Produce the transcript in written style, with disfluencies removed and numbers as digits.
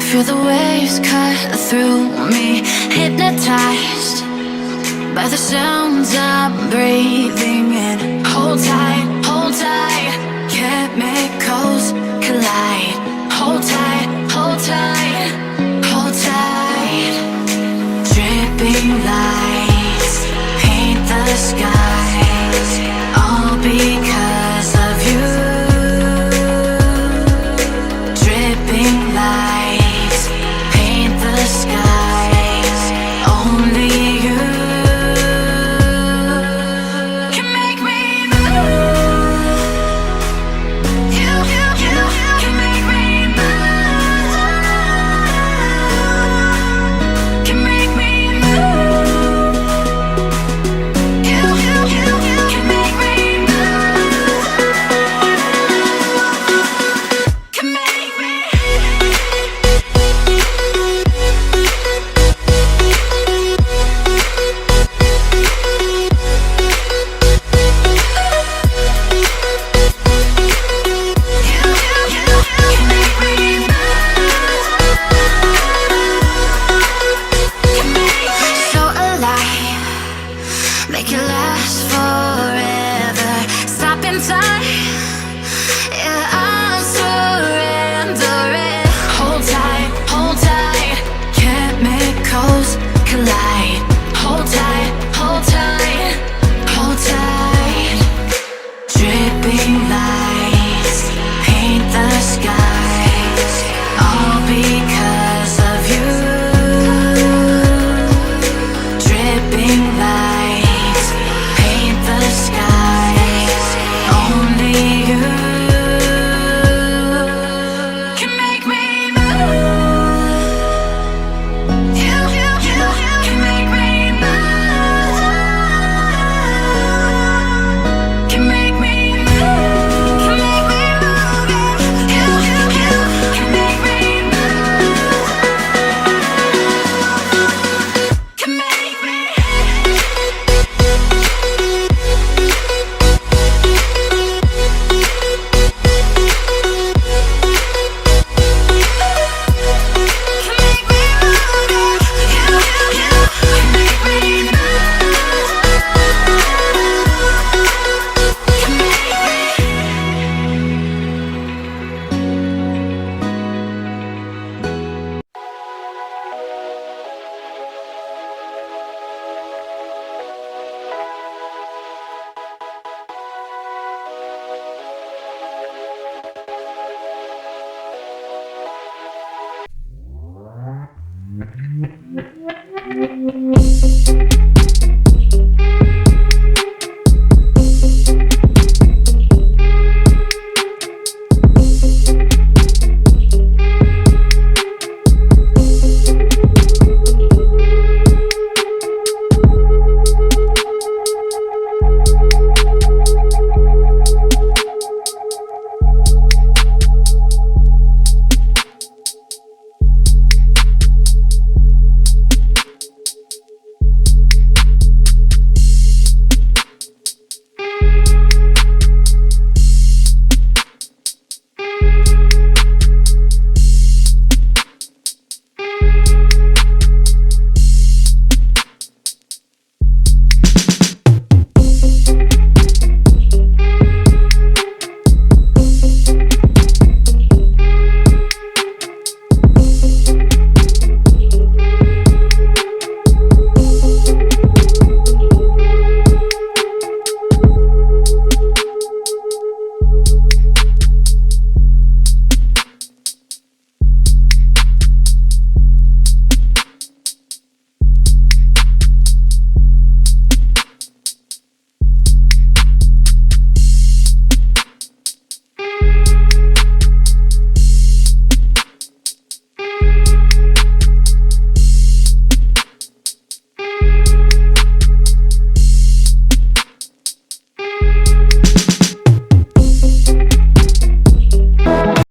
Feel the waves cut through me, hypnotized by the sounds I'm breathing in. Hold tight, hold tight, chemicals collide. Hold tight, hold tight, hold tight. Dripping lights paint the skies, all because of you. Dripping lights paint the skies, only you can make me move. You can make me move. Can make me move. You can make me move. Can make me. So alive, make it last forever. Stop in time, yeah, I'm surrendering. Hold tight, chemicals collide. Hold tight, hold tight, hold tight. Dripping lights paint the skies, all because of you. Dripping lights paint the skies, only you can make me move. You can make me move. Can make me move. Can make me move. You can make me move. Can make me. Yeah.